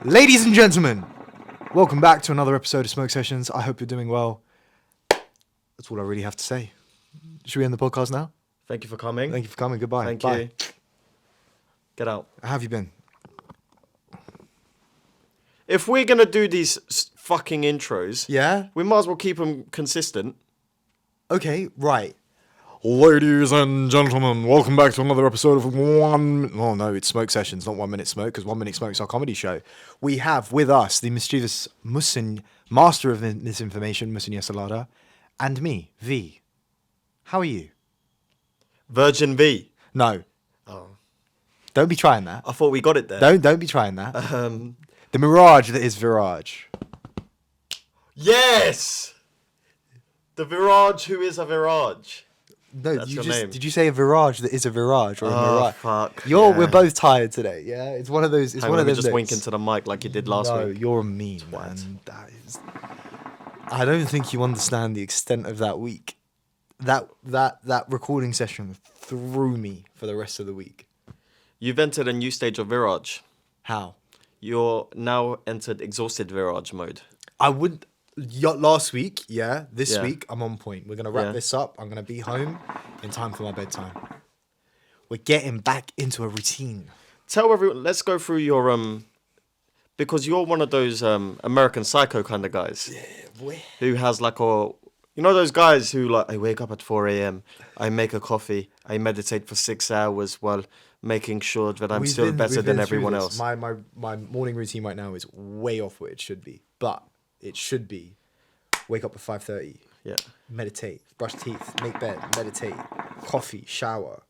Ladies and gentlemen, welcome back to another episode of Smoke Sessions. I hope you're doing well. That's all I really have to say. Should we end the podcast now? Thank you for coming. Thank you for coming. Goodbye. Thank Bye. you. Get out. How have you been? If we're going to do these fucking intros, Yeah? we might as well keep them consistent. Okay, right. Ladies and gentlemen, welcome back to another episode of it's Smoke Sessions, not 1 Minute Smoke, because 1 Minute Smoke is our comedy show. We have with us the mischievous Muhsin, master of misinformation, Muhsin Yesilada, and me, V. How are you? Virgin V. No. Oh. Don't be trying that. I thought we got it there. Don't be trying that. The mirage that is Viraj. Yes! The Viraj who is a Viraj. No, That's your name. Did you say a Viraj that is a Viraj or a mirage? Fuck. We're both tired today. Yeah, it's one of those. It's Hang one on, of those. just wink into the mic like you did last no, week. you're mean, man. That is. I don't think you understand the extent of that week. That recording session threw me for the rest of the week. You've entered a new stage of Viraj. How? You're now entered exhausted Viraj mode. I would. Last week, yeah. This Yeah. week, I'm on point. We're gonna wrap Yeah. this up. I'm gonna be home in time for my bedtime. We're getting back into a routine. Tell everyone, let's go through your, because you're one of those American Psycho kind of guys. Yeah, boy. Who has like those guys who like, I wake up at 4 a.m., I make a coffee, I meditate for 6 hours while making sure that I'm still better than everyone else. My morning routine right now is way off what it should be. But it should be wake up at 5:30. Yeah. Meditate, brush teeth, make bed, meditate, coffee, shower,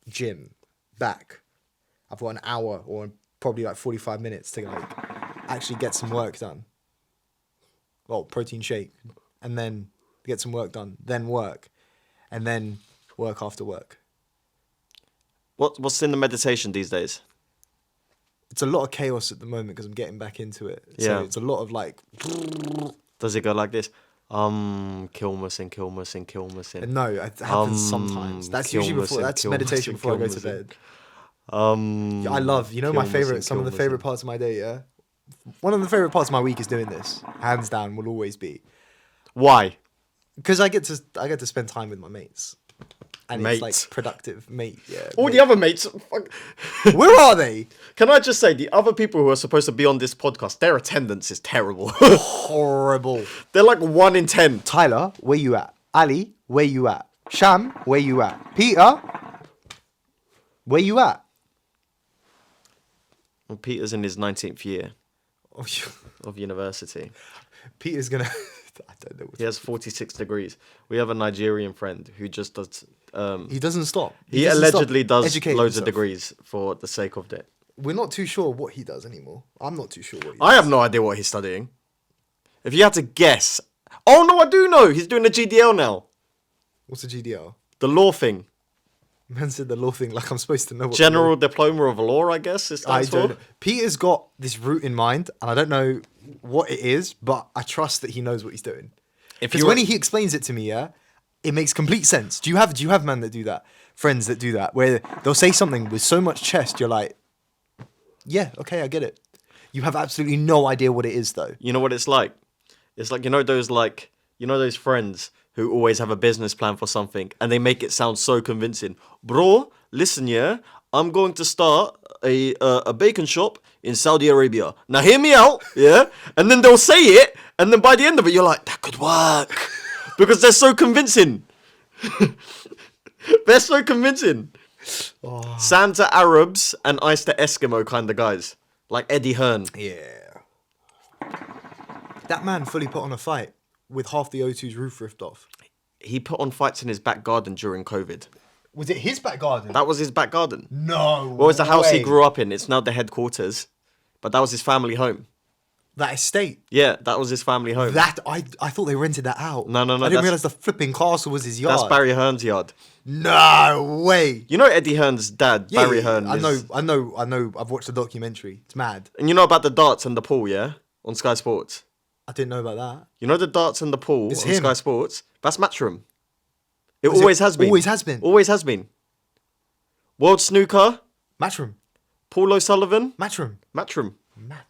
gym, back. I've got an hour or probably like 45 minutes to like actually get some work done. Well, protein shake, and then get some work done, then work, and then work after work. What's in the meditation these days? It's a lot of chaos at the moment because I'm getting back into it. So Yeah. it's a lot of like. Does it go like this? Kill Muhsin, kill Muhsin, kill Muhsin. No, it happens sometimes. That's kill usually before. Muhsin, That's kill meditation Muhsin, before I kill go to Muhsin. bed. Yeah, I love. You know my kill favorite. Muhsin, Some of kill the favorite Muhsin. parts of my day. Yeah, one of the favorite parts of my week is doing this. Hands down, will always be Why? because I get to spend time with my mates, and it's Mates. like productive. Mate, yeah. All mate. the other mates. Fuck. Where are they? Can I just say, the other people who are supposed to be on this podcast, their attendance is terrible. Horrible. They're like 1 in 10. Tyler, where you at? Ali, where you at? Sham, where you at? Peter, where you at? Well, Peter's in his 19th year Oh, of university. Peter's gonna. I don't know. What He has 46 degrees. We have a Nigerian friend who just does... he doesn't stop. he doesn't allegedly stop does educating loads of himself. degrees for the sake of it. We're not too sure what he does anymore. I'm not too sure what he I does. have no idea what he's studying. If you had to guess... Oh, no, I do know. He's doing a GDL now. What's a GDL? The law thing. Man said the law thing like I'm supposed to know what General Diploma of Law, I guess it I stands don't for. know. Peter's got this route in mind, and I don't know what it is, but I trust that he knows what he's doing. If Because you when were- he explains it to me, yeah, it makes complete sense. Do you have men that do that? Friends that do that, where they'll say something with so much chest, you're like, yeah, okay, I get it. You have absolutely no idea what it is, though. You know what it's like? It's like, those friends who always have a business plan for something and they make it sound so convincing. Bro, listen, yeah, I'm going to start a bacon shop in Saudi Arabia. Now hear me out, yeah? And then they'll say it, and then by the end of it, you're like, that could work. Because they're so convincing. They're so convincing. Oh. Santa Arabs and Ice to Eskimo kind of guys. Like Eddie Hearn. Yeah. That man fully put on a fight with half the O2's roof ripped off. He put on fights in his back garden during COVID. Was it his back garden? That was his back garden. No. Well, it's the house he way. grew up in. It's now the headquarters. But that was his family home. That estate. Yeah, that was his family home. That I thought they rented that out. No, I didn't that's- realize the flipping castle was his yard. That's Barry Hearn's yard. No way. You know Eddie Hearn's dad, Yeah, Barry yeah, Hearn. I is- know. I've watched the documentary. It's mad. And you know about the darts and the pool, yeah? On Sky Sports. I didn't know about that. You know the darts and the pool It's on him. Sky Sports? That's Matchroom. It Was it- always has been. always has been? Always has been. World Snooker, Matchroom. Paul O'Sullivan, Matchroom. Matchroom. Madness.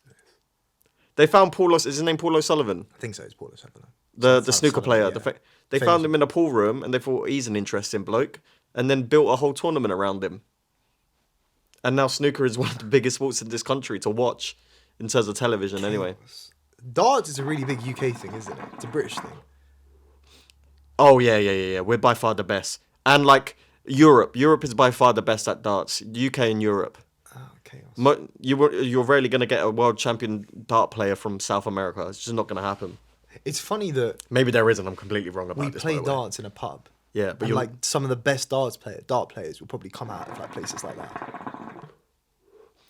They found Paul. Is his name Paul O'Sullivan? I think so. It's Paul O'Sullivan. The snooker player. Yeah. They Famous found him in a pool room, and they thought he's an interesting bloke, and then built a whole tournament around him. And now snooker is one of the biggest sports in this country to watch in terms of television. Anyway, Darts is a really big UK thing, isn't it? It's a British thing. oh yeah. We're by far the best, and like Europe is by far the best at darts. UK and Europe. Oh, chaos. You're rarely gonna get a world champion dart player from South America. It's just not gonna happen. It's funny that Maybe there isn't. I'm completely wrong about we this. play by the way. darts in a pub. Yeah, but And you're like some of the best dart players will probably come out of like places like that.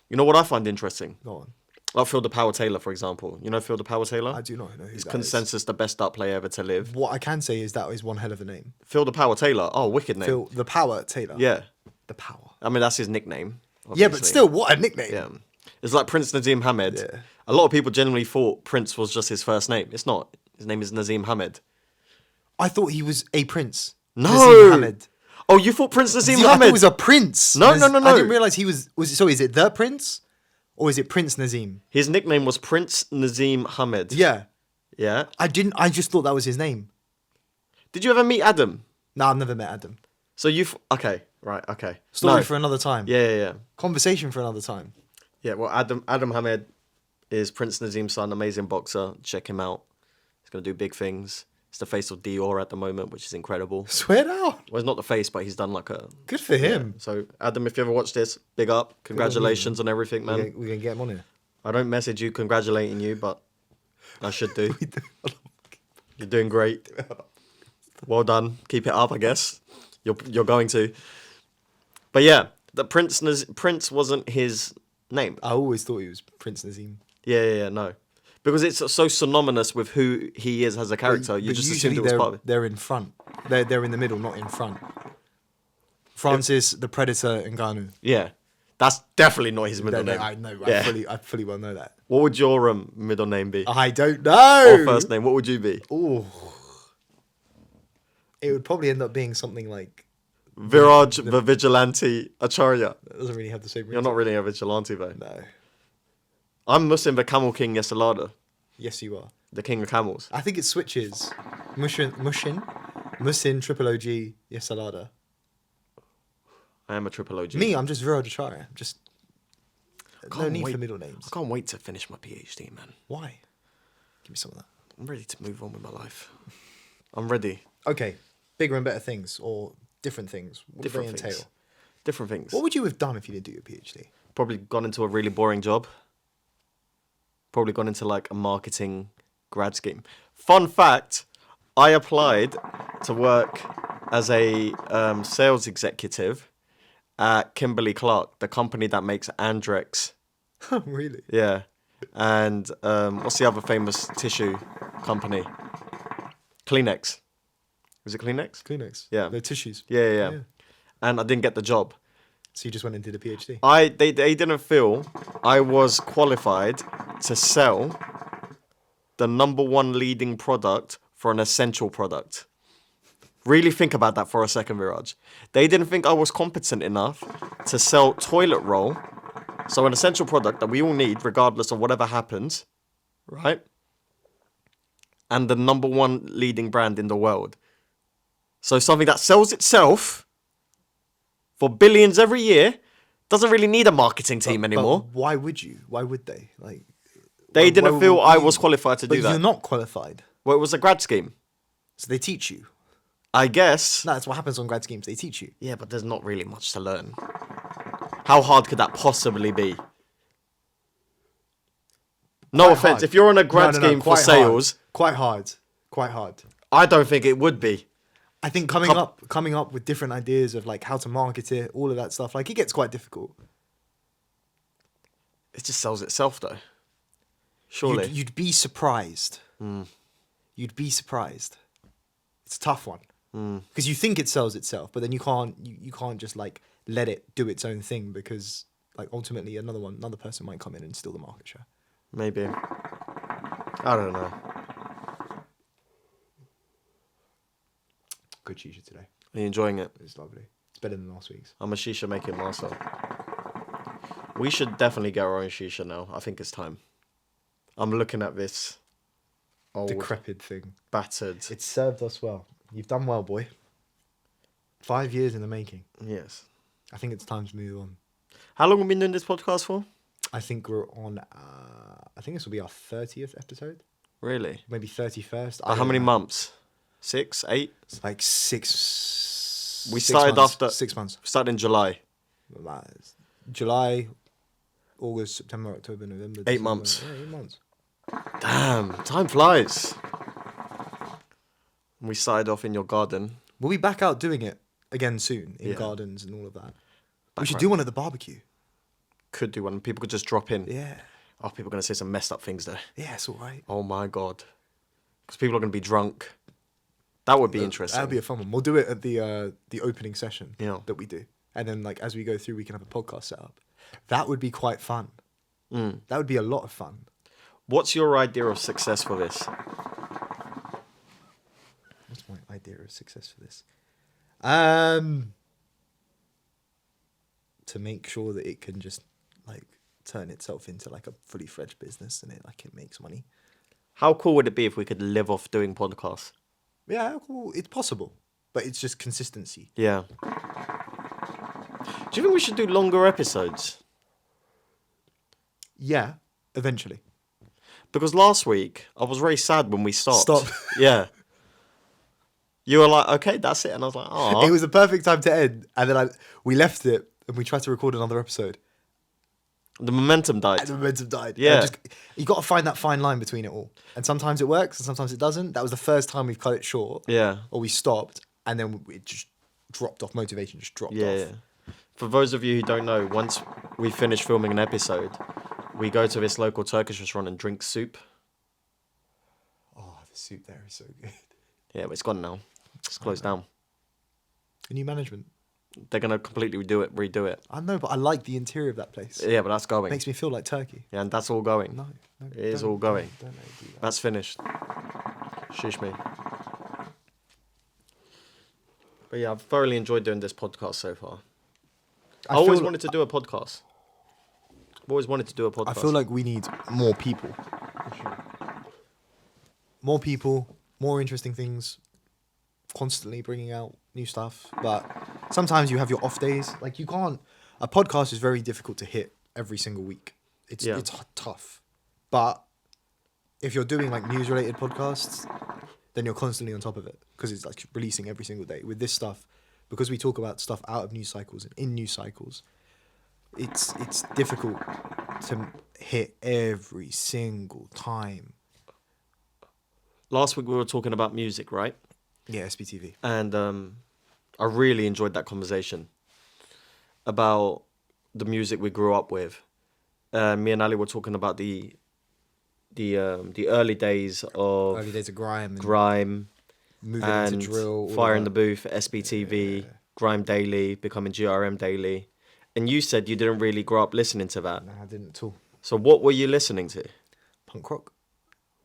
You know what I find interesting? Go on. Like Phil the Power Taylor, for example. You know Phil the Power Taylor? I do not know who He's that is. consensus the best dart player ever to live. What I can say is that is one hell of a name. Phil the Power Taylor. Oh, wicked name. Phil the Power Taylor. Yeah. The Power. I mean, that's his nickname. Yeah, but obviously. still, what a nickname. Yeah. It's like Prince Nazim Hamed. Yeah. A lot of people genuinely thought Prince was just his first name. It's not. His name is Nazim Hamed. I thought he was a prince. No. Nazim Hamed. Oh, you thought Prince Nazim See, I thought Hamed? he was a prince. No. I didn't realize he was. So is it the prince, or is it Prince Nazim? His nickname was Prince Nazim Hamed. Yeah. Yeah. I didn't. I just thought that was his name. Did you ever meet Adam? No, I've never met Adam. So okay, right, okay. Story No. for another time. Yeah. Conversation for another time. Yeah, well, Adam Hamed is Prince Nazim's son, amazing boxer. Check him out. He's going to do big things. He's the face of Dior at the moment, which is incredible. Swear down. Well, he's not the face, but he's done like a... Good for him. So, Adam, if you ever watch this, big up. Congratulations on everything, man. We can get him on here. I don't message you congratulating you, but I should do. You're doing great. Well done. Keep it up, I guess. You're going to. But yeah, the Prince wasn't his name. I always thought he was Prince Nazim. Yeah, no. Because it's so synonymous with who he is as a character. You But just usually assumed it was part of it. they're in front. They're in the middle, not in front. Francis, the Predator, and Ngannou. Yeah. That's definitely not his middle name. I know. Yeah. I fully well know that. What would your middle name be? I don't know. Or first name? What would you be? Ooh. It would probably end up being something like... Viraj, the vigilante, Acharya. That doesn't really have the same ring. You're not really a vigilante, though. No. I'm Muhsin, the camel king Yesilada, Yes, you are. the king of camels. I think it switches. Muhsin, Triple OG, Yesilada. I am a triple OG. Me, I'm just Viraj Acharya. Just... No can't need wait. for middle names. I can't wait to finish my PhD, man. Why? Give me some of that. I'm ready to move on with my life. I'm ready. Okay. Bigger and better things or different things. What do they Different entail? things. Different things. What would you have done if you didn't do your PhD? Probably gone into a really boring job. Probably gone into like a marketing grad scheme. Fun fact, I applied to work as a sales executive at Kimberly-Clark, the company that makes Andrex. Really? Yeah. And what's the other famous tissue company? Kleenex. Was it Kleenex? Kleenex. Yeah. The tissues. Yeah. And I didn't get the job. So you just went and did a PhD? They didn't feel I was qualified to sell the number one leading product for an essential product. Really think about that for a second, Viraj. They didn't think I was competent enough to sell toilet roll, so an essential product that we all need regardless of whatever happens, right? And the number one leading brand in the world. So something that sells itself for billions every year doesn't really need a marketing team anymore. But why would you? Why would they? Like, They didn't why feel would I you? was qualified to But do that. you're not qualified. Well, it was a grad scheme. So they teach you. I guess. No, that's what happens on grad schemes. They teach you. Yeah, but there's not really much to learn. How hard could that possibly be? No Quite offense. hard. If you're on a grad No, scheme for quite sales, hard. Quite hard. I don't think it would be. I think coming up with different ideas of like how to market it, all of that stuff, like it gets quite difficult. It just sells itself, though. Surely. You'd be surprised. You'd be surprised. It's a tough one because you think it sells itself, but then you can't just like let it do its own thing because like ultimately another person might come in and steal the market share. Maybe. I don't know. Good shisha today. Are you enjoying it? It's lovely. It's better than last week's. I'm a shisha making master. We should definitely get our own shisha now. I think it's time. I'm looking at this old, decrepit thing. battered. It served us well. You've done well, boy. 5 years in the making. Yes. I think it's time to move on. How long have we been doing this podcast for? I think we're on. I think this will be our 30th episode. Really? Maybe 31st. But how many months? 6, 8? It's like six. We 6 started months. after. 6 months. We started in July. July, August, September, October, November. 8 December. months. Yeah, 8 months. Damn, time flies. We started off in your garden. We'll be back out doing it again soon in Yeah. gardens and all of that. Back We should right. do one at the barbecue. Could do one. People could just drop in. Yeah. Oh, people are going to say some messed up things there. Yeah, it's all right. Oh my God. Because people are going to be drunk. That would be interesting. That'd be a fun one. We'll do it at the opening session Yeah. that we do. And then like as we go through, we can have a podcast set up. That would be quite fun. That would be a lot of fun. What's your idea of success for this? What's my idea of success for this? To make sure that it can just like turn itself into like a fully fledged business and it makes money. How cool would it be if we could live off doing podcasts? Yeah, cool. It's possible, but it's just consistency. Yeah. Do you think we should do longer episodes? Yeah, eventually. Because last week, I was very sad when we stopped. Stop. Yeah. You were like, okay, that's it. And I was like, oh. It was a perfect time to end, and then we left it and we tried to record another episode. The momentum died. And the momentum died. Yeah. You got to find that fine line between it all. And sometimes it works and sometimes it doesn't. That was the first time we've cut it short. Yeah. Or we stopped and then it just dropped off. Motivation just dropped off. Yeah. For those of you who don't know, once we finish filming an episode, we go to this local Turkish restaurant and drink soup. Oh, the soup there is so good. Yeah, but it's gone now. It's closed down. The new management. They're going to completely redo it. I know, but I like the interior of that place. Yeah, but that's going. Makes me feel like Turkey. Yeah, and that's all going. No. It is all going. Don't let it do that. That's finished. Shush me. But yeah, I've thoroughly enjoyed doing this podcast so far. I always wanted to do a podcast. I've always wanted to do a podcast. I feel like we need more people. More people, more interesting things, constantly bringing out new stuff. But sometimes you have your off days. Like you can't. A podcast is very difficult to hit every single week. It's tough. But if you're doing like news related podcasts, then you're constantly on top of it because it's like releasing every single day. With this stuff, because we talk about stuff out of news cycles and in news cycles, it's difficult to hit every single time. Last week we were talking about music, right? Yeah, SBTV. And I really enjoyed that conversation about the music we grew up with. Me and Ali were talking about the early days of grime, moving and into drill, Fire in the Booth, SBTV, Grime Daily, becoming GRM Daily. And you said you didn't really grow up listening to that. No, I didn't at all. So what were you listening to? Punk rock.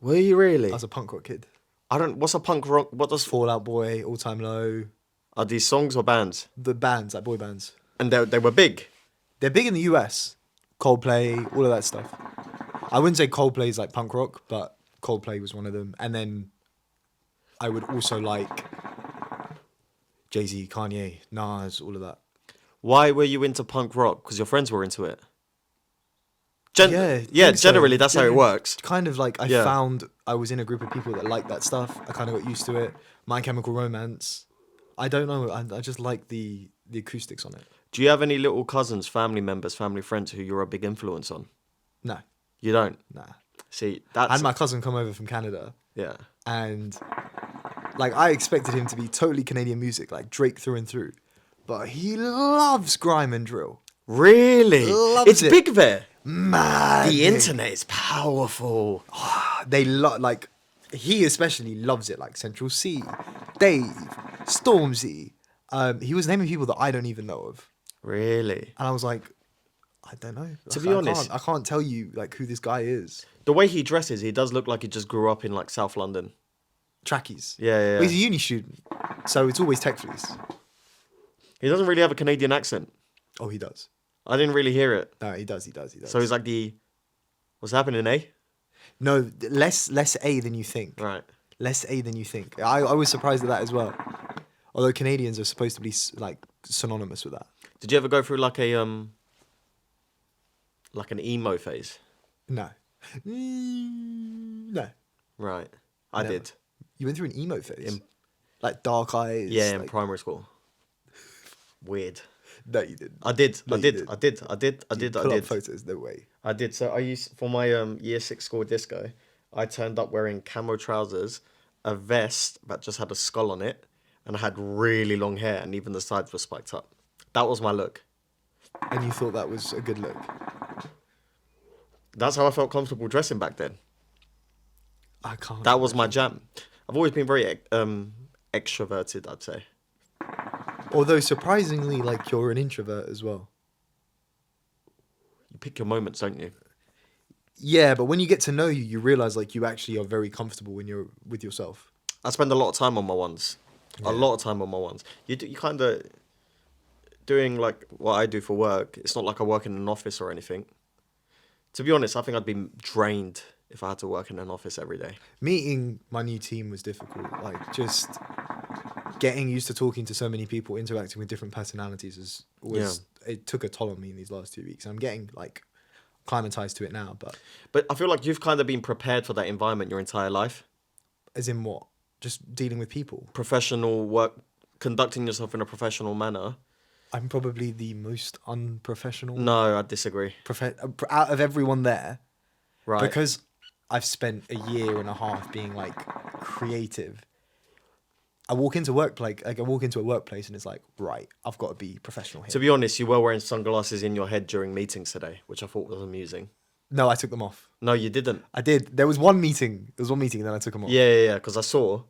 Were you really? I was a punk rock kid. What's a punk rock? What does Fall Out Boy, All Time Low. Are these songs or bands? The bands, like boy bands. And they were big. They're big in the US. Coldplay, all of that stuff. I wouldn't say Coldplay is like punk rock, but Coldplay was one of them. And then I would also like Jay-Z, Kanye, Nas, all of that. Why were you into punk rock? Because your friends were into it. Yeah, generally that's how it works. Kind of like I found I was in a group of people that liked that stuff. I kind of got used to it. My Chemical Romance. I don't know. I just like the acoustics on it. Do you have any little cousins, family members, family friends who you're a big influence on? No. You don't? Nah. See, I had my cousin come over from Canada. Yeah. And like I expected him to be totally Canadian music, like Drake through and through. But he loves grime and drill. Really? Loves it's big there. Man. The internet is powerful. They like he especially loves it, like Central C, Dave, Stormzy. He was naming people that I don't even know of. Really? And I was like, I don't know. To be honest, I can't tell you like who this guy is. The way he dresses, he does look like he just grew up in like South London. Trackies. Yeah. Well, he's a uni student, so it's always tech fleece. He doesn't really have a Canadian accent. Oh, he does. I didn't really hear it. No, he does. So he's like what's happening, eh? No, less A than you think. Right. Less A than you think. I was surprised at that as well. Although Canadians are supposed to be like synonymous with that. Did you ever go through like like an emo phase? No. No. Right. I Never. did. You went through an emo phase? In- Like dark eyes? Yeah, in like... primary school. Weird. No, you didn't. I did. No, I you did. didn't. I did. I did. I did. I Pull up did. photos, no way. I did. So I used for my year 6 school disco. I turned up wearing camo trousers, a vest that just had a skull on it, and I had really long hair, and even the sides were spiked up. That was my look. And you thought that was a good look? That's how I felt comfortable dressing back then. I can't. That was my jam. I've always been very extroverted, I'd say. Although surprisingly, like you're an introvert as well. You pick your moments, don't you? Yeah, but when you get to know you, you realize like you actually are very comfortable when you're with yourself. I spend a lot of time on my ones. Yeah. A lot of time on my ones. You kind of doing like what I do for work. It's not like I work in an office or anything. To be honest, I think I'd be drained if I had to work in an office every day. Meeting my new team was difficult. Like just getting used to talking to so many people, interacting with different personalities it took a toll on me in these last 2 weeks. I'm getting like climatized to it now, But I feel like you've kind of been prepared for that environment your entire life. as in what? Just dealing with people. Professional work, conducting yourself in a professional manner. I'm probably the most unprofessional No, I disagree. out of everyone there. Right. Because I've spent a year and a half being like creative. I walk into a workplace and it's like, right, I've got to be professional here. To be honest, you were wearing sunglasses in your head during meetings today, which I thought was amusing. No, I took them off. No, you didn't. I did. There was one meeting. There was one meeting and then I took them off. Yeah, because I saw,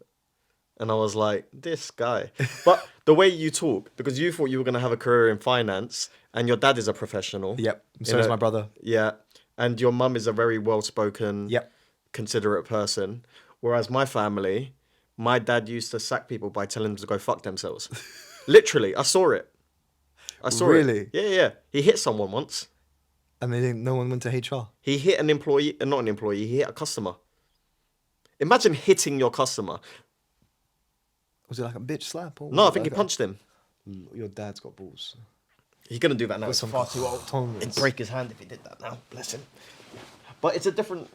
and I was like, this guy. But the way you talk, because you thought you were going to have a career in finance, and your dad is a professional. Yep. So is my brother. Yeah. And your mum is a very well-spoken, Yep. considerate person. Whereas my family, my dad used to sack people by telling them to go fuck themselves. Literally, I saw it. I saw it. Really? Yeah. He hit someone once. And no one went to HR. He hit an employee, not an employee, he hit a customer. Imagine hitting your customer. Was it like a bitch slap? Or No, I think he punched him. Your dad's got balls. He's going to do that now. With He's some far too old. tolerance. He'd break his hand if he did that now. Bless him. But it's a different...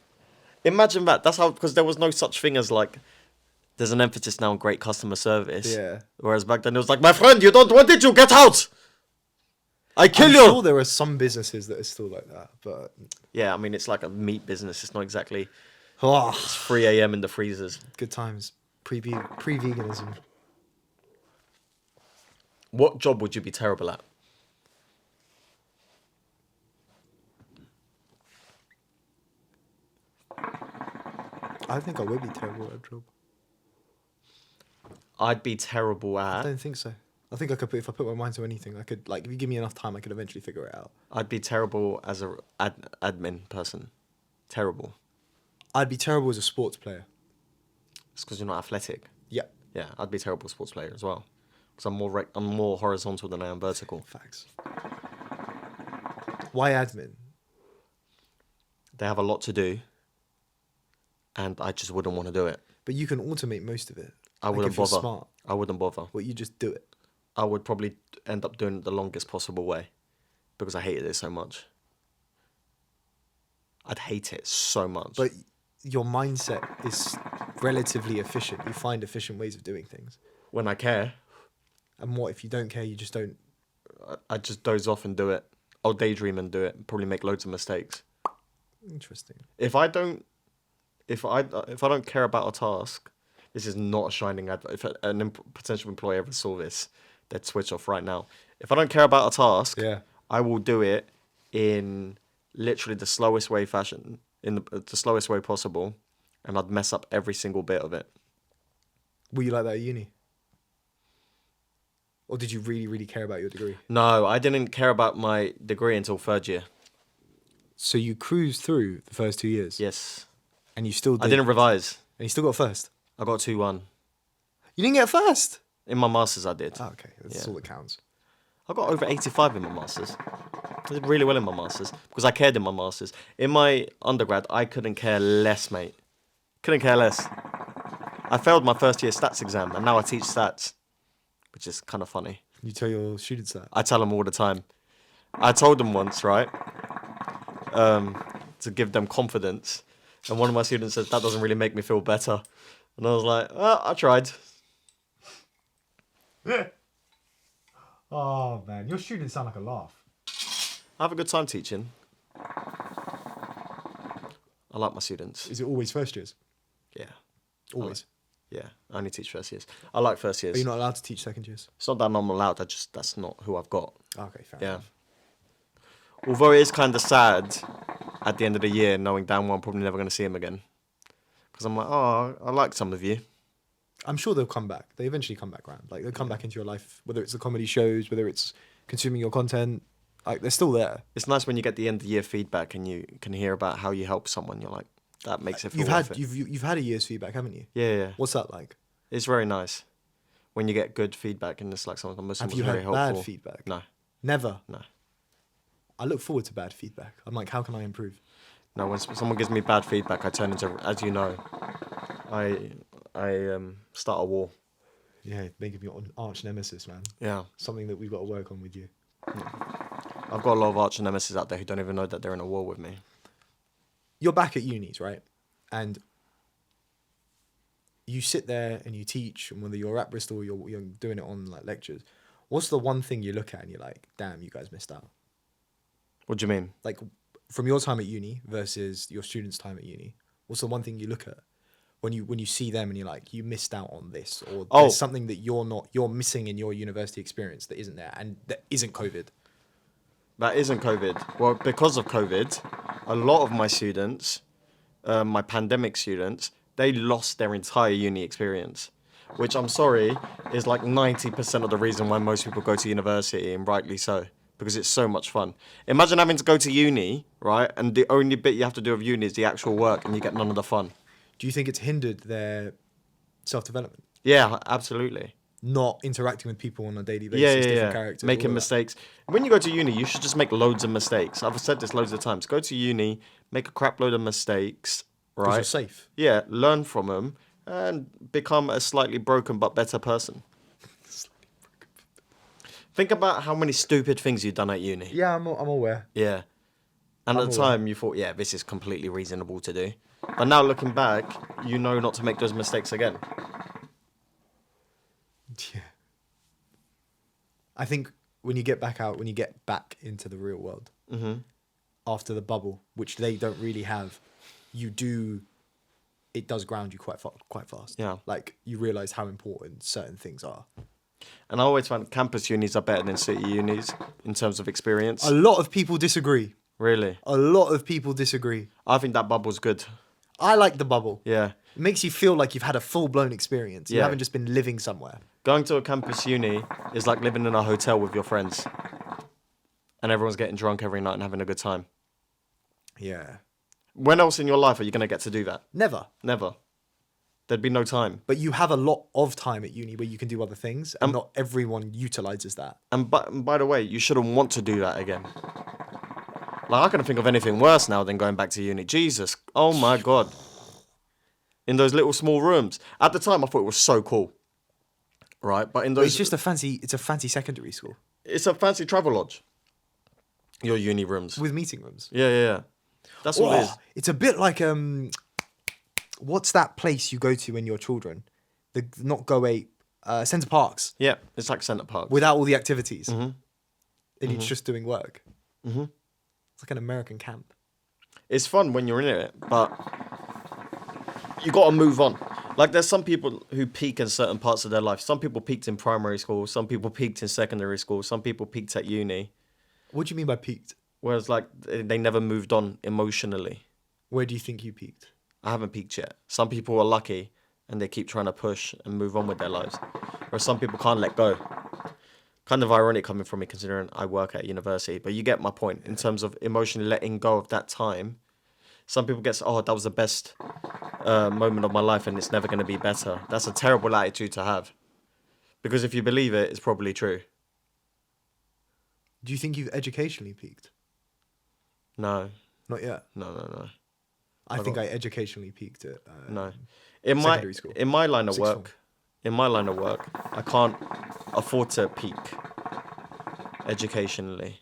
Imagine that. That's how... Because there was no such thing as like... There's an emphasis now on great customer service. Yeah. Whereas back then it was like, my friend, you don't want it, you get out! I kill I'm you! sure there are some businesses that are still like that, but... Yeah, I mean, it's like a meat business. It's not exactly... Oh, It's 3 a.m. in the freezers. good times. Pre-veganism. What job would you be terrible at? I think I would be terrible at a job. I'd be terrible I at... don't think so. I think I could, if I put my mind to anything, I could, like, if you give me enough time, I could eventually figure it out. I'd be terrible as a admin person. Terrible. I'd be terrible as a sports player. It's because you're not athletic. Yeah. Yeah, I'd be a terrible sports player as well. Because I'm more horizontal than I am vertical. Facts. Why admin? They have a lot to do, and I just wouldn't want to do it. But you can automate most of it. I Like, wouldn't if you're bother. smart. I wouldn't bother. Well, you just do it. I would probably end up doing it the longest possible way because I hated it so much. I'd hate it so much. But your mindset is relatively efficient. You find efficient ways of doing things. when I care, And what if you don't care? You just don't. I just doze off and do it. I'll daydream and do it. Probably make loads of mistakes. Interesting. If I don't care about a task, this is not a shining advert. If potential employer ever saw this, they'd switch off right now. If I don't care about a task, Yeah. I will do it in literally the slowest way the slowest way possible, and I'd mess up every single bit of it. Were you like that at uni? Or did you really, really care about your degree? No, I didn't care about my degree until third year. So you cruised through the first 2 years? Yes. And you still did. I didn't revise. And you still got first? I got 2-1. You didn't get first? In my masters, I did. Oh, okay. That's Yeah. all that counts. I got over 85 in my masters. I did really well in my masters because I cared in my masters. In my undergrad, I couldn't care less, mate. Couldn't care less. I failed my first year stats exam, and now I teach stats, which is kind of funny. You tell your students that? I tell them all the time. I told them once, right, to give them confidence, and one of my students said, that doesn't really make me feel better. And I was like, well, I tried. Oh, man. Your students sound like a laugh. I have a good time teaching. I like my students. Is it always first years? Yeah. Always. Yeah, I only teach first years. I like first years. Are you not allowed to teach second years? It's not that I'm allowed, that's not who I've got. Okay, fair Yeah. enough. Although it is kind of sad at the end of the year knowing damn well I'm probably never going to see him again. Because I'm like, oh, I like some of you. I'm sure they'll come back. They eventually come back around. Like, they'll come back into your life, whether it's the comedy shows, whether it's consuming your content. Like, they're still there. It's nice when you get the end of the year feedback and you can hear about how you help someone. You're like, that makes it feel worth it. You've had a year's feedback, haven't you? Yeah. What's that like? It's very nice when you get good feedback and it's like someone was Have you very had helpful. bad feedback? No. Never? No. I look forward to bad feedback. I'm like, how can I improve? No, when someone gives me bad feedback, I turn into, as you know, I start a war. Yeah, making me an arch nemesis, man. Yeah. Something that we've got to work on with you. I've got a lot of arch nemesis out there who don't even know that they're in a war with me. You're back at unis, right? And you sit there and you teach, and whether you're at Bristol or you're doing it on like lectures, what's the one thing you look at and you're like, damn, you guys missed out? What do you mean? Like, from your time at uni versus your students' time at uni, what's the one thing you look at when you see them and you're like, you missed out on this, or there's something that you're missing in your university experience that isn't there, and that isn't COVID? That isn't COVID. Well, because of COVID, a lot of my students, my pandemic students, they lost their entire uni experience, which I'm sorry is like 90% of the reason why most people go to university, and rightly so, because it's so much fun. Imagine having to go to uni, right? And the only bit you have to do of uni is the actual work, and you get none of the fun. Do you think it's hindered their self-development? Yeah, absolutely. Not interacting with people on a daily basis, different characters. Making mistakes. When you go to uni, you should just make loads of mistakes. I've said this loads of times. Go to uni, make a crap load of mistakes, right? Because you're safe. Yeah, learn from them and become a slightly broken but better person. Think about how many stupid things you've done at uni. Yeah, I'm aware. Yeah. And at the time, you thought, yeah, this is completely reasonable to do. But now looking back, you know not to make those mistakes again. Yeah. I think when you get back into the real world, after the bubble, which they don't really have, it does ground you quite fast. Yeah. Like, you realise how important certain things are. And I always found campus unis are better than city unis in terms of experience. A lot of people disagree. Really? A lot of people disagree. I think that bubble's good. I like the bubble. Yeah. It makes you feel like you've had a full-blown experience. You haven't just been living somewhere. Going to a campus uni is like living in a hotel with your friends. And everyone's getting drunk every night and having a good time. Yeah. When else in your life are you going to get to do that? Never. Never. There'd be no time. But you have a lot of time at uni where you can do other things, and not everyone utilises that. And by the way, you shouldn't want to do that again. Like, I couldn't think of anything worse now than going back to uni. Jesus. Oh my God. In those little small rooms. At the time, I thought it was so cool. Right? But in those... It's a fancy secondary school. It's a fancy travel lodge. Your uni rooms. With meeting rooms. Yeah. That's what it is. It's a bit like, what's that place you go to when you're children? Centre Parks. Yeah, it's like Centre Parks. Without all the activities. And you're just doing work. It's like an American camp. It's fun when you're in it, but you got to move on. Like, there's some people who peak in certain parts of their life. Some people peaked in primary school. Some people peaked in secondary school. Some people peaked at uni. What do you mean by peaked? Whereas, like, they never moved on emotionally. Where do you think you peaked? I haven't peaked yet. Some people are lucky and they keep trying to push and move on with their lives. Whereas some people can't let go. Kind of ironic coming from me considering I work at university. But you get my point in terms of emotionally letting go of that time. Some people get, that was the best moment of my life and it's never going to be better. That's a terrible attitude to have. Because if you believe it, it's probably true. Do you think you've educationally peaked? No, Not yet. no. I think I educationally peaked at No. In secondary school. my line of Sixth work, I can't afford to peak educationally.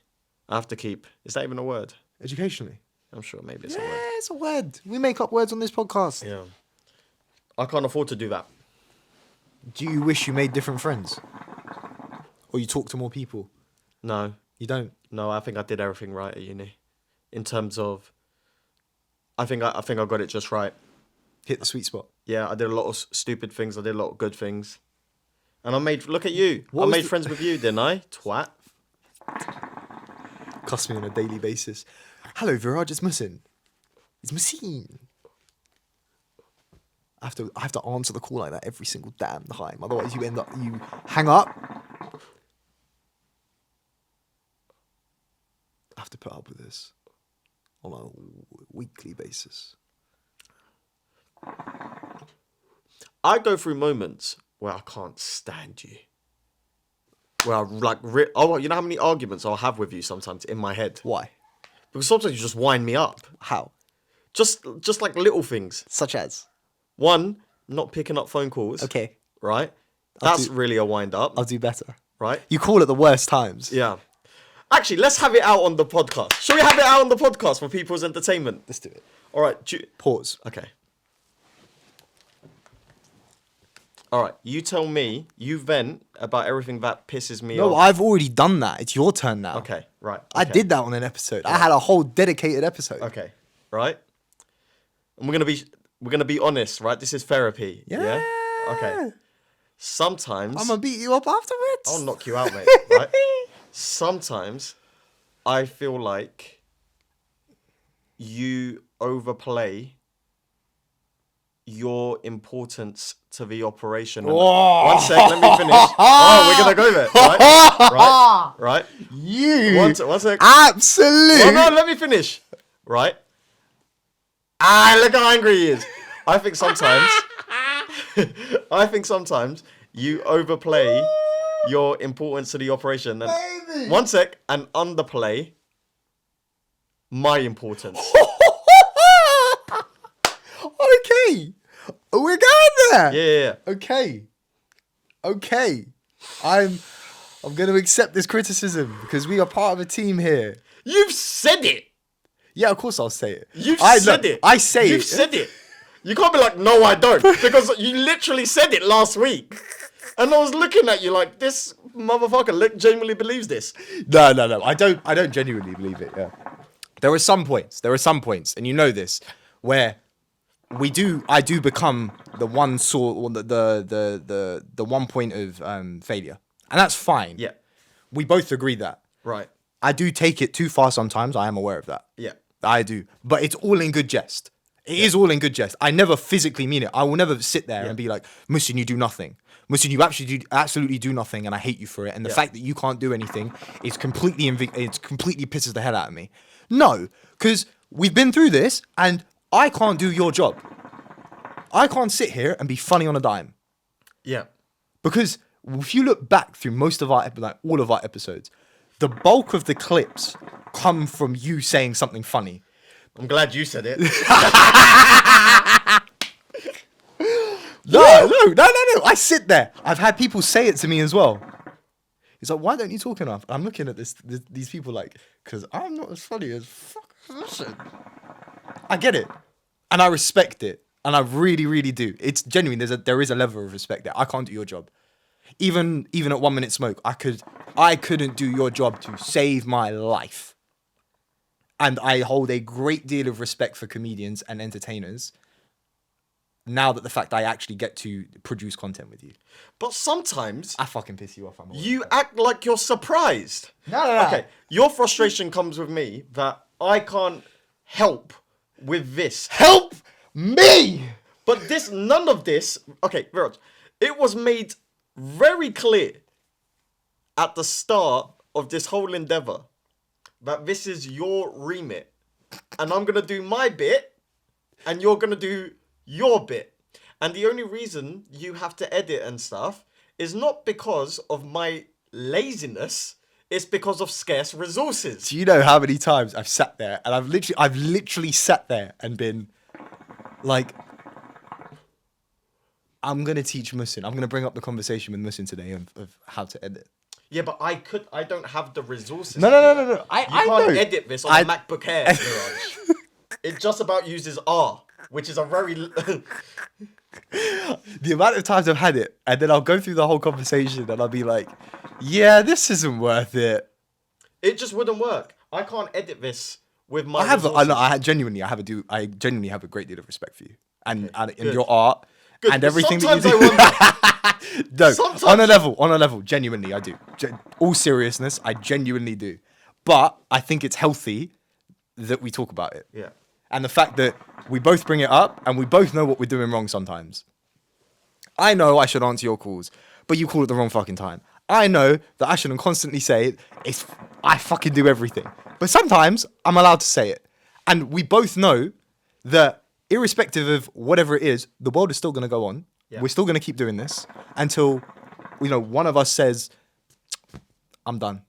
I have to keep. Is that even a word? Educationally. I'm sure maybe it's a Yeah, word. it's a word. We make up words on this podcast. Yeah. I can't afford to do that. Do you wish you made different friends? Or you talk to more people? No. You don't? No, I think I did everything right at uni. In terms of I think I got it just right. Hit the sweet spot. Yeah, I did a lot of stupid things, I did a lot of good things. And look at you. What I was made the- friends with you, didn't I? Twat. Cuss me on a daily basis. Hello, Viraj, it's Muhsin. It's Muhsin. I have to answer the call like that every single damn time. Otherwise, you hang up. I have to put up with this on a weekly basis. I go through moments where I can't stand you. Where I you know how many arguments I'll have with you sometimes in my head? Why? Because sometimes you just wind me up. How? Just like little things. Such as? One, not picking up phone calls. Okay, Right? That's do- really a wind up. I'll do better. Right? You call it the worst times. Yeah. Actually, let's have it out on the podcast. Shall we have it out on the podcast for people's entertainment? Let's do it. All right. Pause. Okay. All right. You tell me. You vent about everything that pisses me No, off. I've already done that. It's your turn now. Okay. Right. I okay, did that on an episode. I had a whole dedicated episode. Okay. Right. And we're gonna be honest. Right. This is therapy. Yeah. Okay. Sometimes I'm gonna beat you up afterwards. I'll knock you out, mate. Right. Sometimes I feel like you overplay your importance to the operation. And one sec, let me finish. Oh, we're gonna go there. Right. You One sec. absolute. Oh no, let me finish. Right. Look how angry he is. I think sometimes you overplay your importance to the operation. And Baby. one sec, and underplay my importance. Okay, we're going there. Yeah. Okay. I'm going to accept this criticism because we are part of a team here. You've said it. Yeah, of course I'll say it. You've said it. I say You've it. said it. You can't be like, no, I don't. Because you literally said it last week. And I was looking at you like, this motherfucker genuinely believes this. No. I don't genuinely believe it. Yeah. There are some points, and you know this, where I do become the one sort, or the one point of failure, and that's fine. Yeah. We both agree that. Right. I do take it too far sometimes. I am aware of that. Yeah. I do, but it's all in good jest. It is all in good jest. I never physically mean it. I will never sit there and be like, Muhsin, you do nothing. Muhsin, you absolutely do nothing, and I hate you for it. And the fact that you can't do anything is completely pisses the hell out of me. No, because we've been through this, and I can't do your job. I can't sit here and be funny on a dime. Yeah. Because if you look back through most of all of our episodes, the bulk of the clips come from you saying something funny. I'm glad you said it. No. I sit there. I've had people say it to me as well. It's like, why don't you talk enough? I'm looking at these people like, because I'm not as funny as fuck. Listen. I get it. And I respect it. And I really, really do. It's genuine. There is a level of respect there. I can't do your job. Even at 1 Minute Smoke, I couldn't do your job to save my life. And I hold a great deal of respect for comedians and entertainers. Now that the fact I actually get to produce content with you. But sometimes I fucking piss you off. you act like you're surprised. No. Okay, your frustration comes with me that I can't help with this. Help me! But none of this, okay, Viraj, it was made very clear at the start of this whole endeavor that this is your remit. And I'm going to do my bit, and you're going to do your bit. And the only reason you have to edit and stuff is not because of my laziness. It's because of scarce resources. Do you know how many times I've sat there and I've literally sat there and been like, I'm gonna teach Muhsin. I'm gonna bring up the conversation with Muhsin today of how to edit. Yeah, but I don't have the resources. No. You I can't know. edit this on a MacBook Air, Viraj. It just about uses R, which is a very... The amount of times I've had it, and then I'll go through the whole conversation and I'll be like, yeah, this isn't worth it. It just wouldn't work. I can't edit this with my I genuinely have a great deal of respect for you and your art Good. and everything Sometimes that you do. I wonder. No, Sometimes on a level, genuinely I do. All seriousness, I genuinely do. But I think it's healthy that we talk about it. Yeah. And the fact that we both bring it up and we both know what we're doing wrong sometimes. I know I should answer your calls, but you call at the wrong fucking time. I know that I shouldn't constantly say it. I fucking do everything. But sometimes I'm allowed to say it. And we both know that irrespective of whatever it is, the world is still going to go on. Yeah. We're still going to keep doing this until, one of us says, I'm done.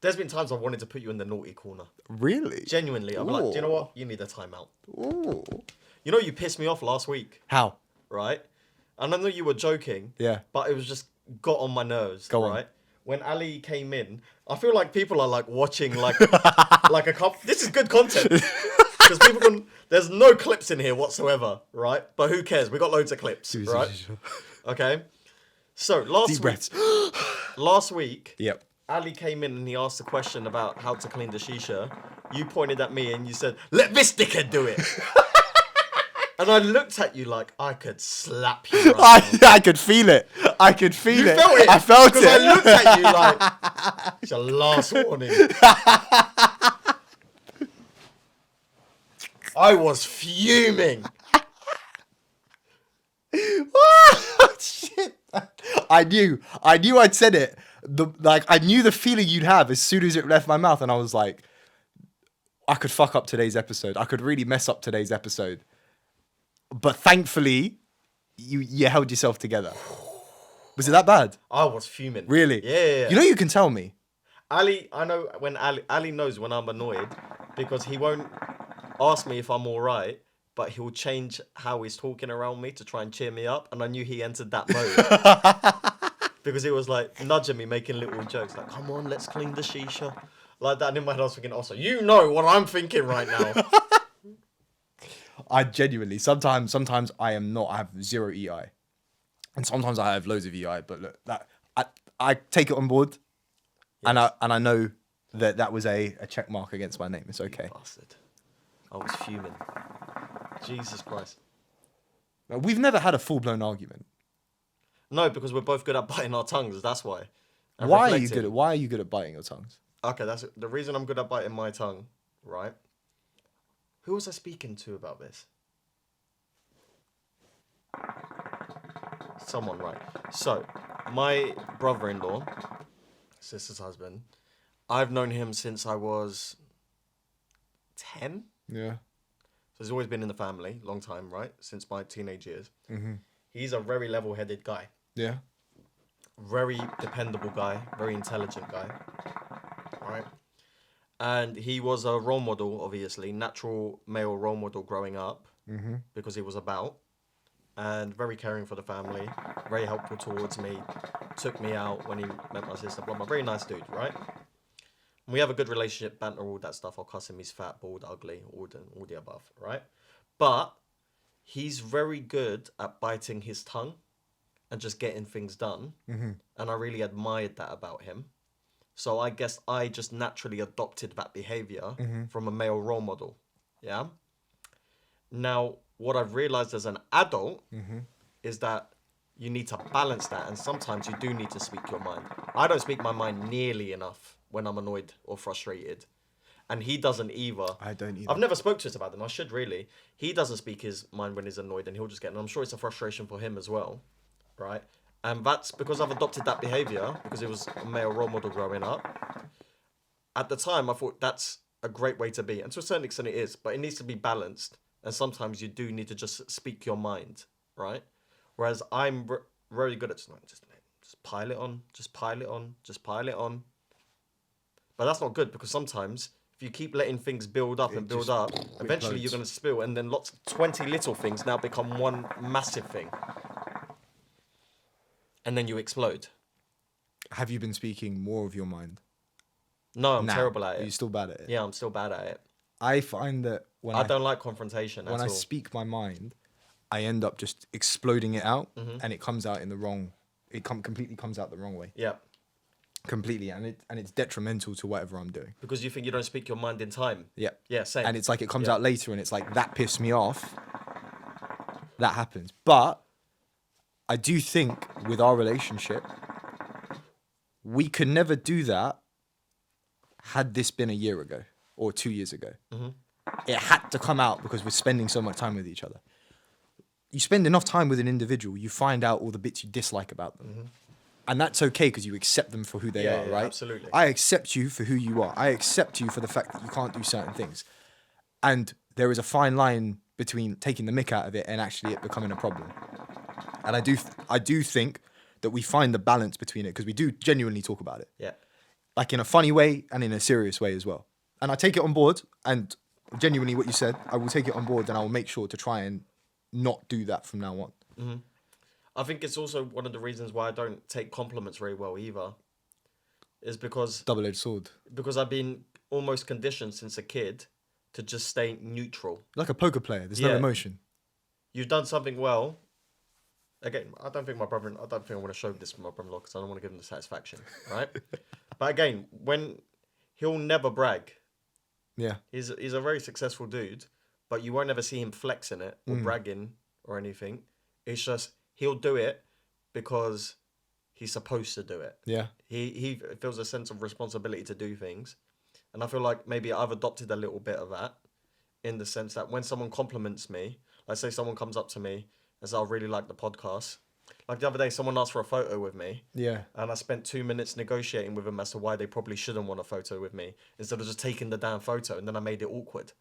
There's been times I've wanted to put you in the naughty corner. Really? Genuinely. I'm like, do you know what? You need a timeout. Ooh. You know, you pissed me off last week. How? Right? And I know you were joking. Yeah. But it was just got on my nerves. Go right? on. When Ali came in, I feel like people are like watching like like a couple. This is good content. Because there's no clips in here whatsoever, right? But who cares? We got loads of clips, right? Okay. So last week, Yep. Ali came in and he asked a question about how to clean the shisha. You pointed at me and you said, "Let this dickhead do it." And I looked at you like I could slap you. I could feel it. I could feel it. You felt it. I felt it. Because I looked at you like it's your last warning. I was fuming. Oh, shit. I knew I'd said it. I knew the feeling you'd have as soon as it left my mouth, and I was like, I could fuck up today's episode. I could really mess up today's episode. But thankfully, you held yourself together. Was it that bad? I was fuming. Really? Yeah. You know you can tell me. Ali, I know when Ali knows when I'm annoyed because he won't ask me if I'm all right, but he'll change how he's talking around me to try and cheer me up. And I knew he entered that mode. Because he was like nudging me, making little jokes like, "Come on, let's clean the shisha." Like that. And in my head I was thinking, also, you know what I'm thinking right now. I genuinely, sometimes I am not, I have zero EI. And sometimes I have loads of EI, but look, I take it on board. Yes. And I know that was a check mark against my name. It's okay. You bastard. I was fuming. Jesus Christ. We've never had a full-blown argument. No, because we're both good at biting our tongues, that's why. And why are you good at biting your tongues? Okay, that's the reason I'm good at biting my tongue, right? Who was I speaking to about this? Someone, right. So, my brother-in-law, sister's husband, I've known him since I was 10. Yeah. So he's always been in the family, long time, right? Since my teenage years. Mm-hmm. He's a very level-headed guy. Yeah. Very dependable guy, very intelligent guy, right? And he was a role model, obviously, natural male role model growing up, because he was about, and very caring for the family, very helpful towards me, took me out when he met my sister, blah, blah, very nice dude, right? And we have a good relationship, banter, all that stuff. I'll cuss him, he's fat, bald, ugly, all the above, right? But he's very good at biting his tongue and just getting things done, and I really admired that about him. So I guess I just naturally adopted that behavior from a male role model. Yeah. Now, what I've realized as an adult is that you need to balance that. And sometimes you do need to speak your mind. I don't speak my mind nearly enough when I'm annoyed or frustrated. And he doesn't either. I don't either. I've never spoke to us about them. I should really. He doesn't speak his mind when he's annoyed and he'll just get, and I'm sure it's a frustration for him as well. Right. And that's because I've adopted that behavior because it was a male role model growing up. At the time, I thought that's a great way to be. And to a certain extent it is, but it needs to be balanced. And sometimes you do need to just speak your mind, right? Whereas I'm very good at just Just pile it on, just pile it on, just pile it on. But that's not good because sometimes if you keep letting things build up and build up, eventually you're going to spill, and then 20 little things now become one massive thing. And then you explode. Have you been speaking more of your mind? No, I'm terrible at it. Are you still bad at it? Yeah, I'm still bad at it. I find that when I don't like confrontation at all. When I speak my mind, I end up just exploding it out, and it comes out in the wrong. Completely comes out the wrong way. Yeah. Completely, and it's detrimental to whatever I'm doing. Because you think you don't speak your mind in time. Yeah. Yeah, same. And it's like it comes out later, and it's like that pissed me off. That happens, but I do think with our relationship, we could never do that. Had this been a year ago or 2 years ago, it had to come out because we're spending so much time with each other. You spend enough time with an individual, you find out all the bits you dislike about them. And that's okay because you accept them for who they are, right? Absolutely. I accept you for who you are. I accept you for the fact that you can't do certain things. And there is a fine line between taking the mick out of it and actually it becoming a problem. And I do think that we find the balance between it because we do genuinely talk about it. Yeah. Like in a funny way and in a serious way as well. And I take it on board, and genuinely what you said, I will take it on board, and I will make sure to try and not do that from now on. I think it's also one of the reasons why I don't take compliments very well either. Is because Double-edged sword. Because I've been almost conditioned since a kid to just stay neutral. Like a poker player, there's no emotion. You've done something well. Again, I don't think I want to show this to my brother-in-law because I don't want to give him the satisfaction, right? But again, when he'll never brag. Yeah. He's a very successful dude, but you won't ever see him flexing it or bragging or anything. It's just he'll do it because he's supposed to do it. Yeah. He feels a sense of responsibility to do things. And I feel like maybe I've adopted a little bit of that in the sense that when someone compliments me, like say someone comes up to me and says, I really like the podcast. Like the other day, someone asked for a photo with me. Yeah. And I spent 2 minutes negotiating with them as to why they probably shouldn't want a photo with me instead of just taking the damn photo. And then I made it awkward.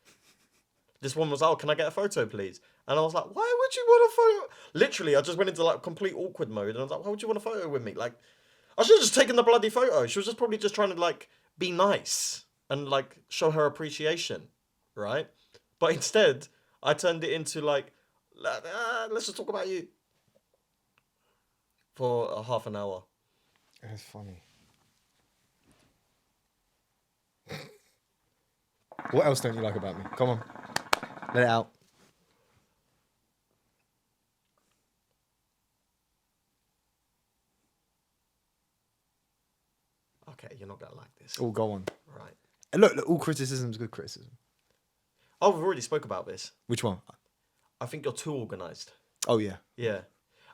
This one was, oh, can I get a photo, please? And I was like, why would you want a photo? Literally, I just went into like complete awkward mode. And I was like, why would you want a photo with me? Like, I should have just taken the bloody photo. She was just probably just trying to like be nice and like show her appreciation, right? But instead, I turned it into like, let's just talk about you for a half an hour. That's funny. What else don't you like about me? Come on. Let it out. Okay, you're not going to like this. Oh, go on. Right. And look, all criticism is good criticism. Oh, we've already spoke about this. Which one? I think you're too organised. Oh, yeah. Yeah.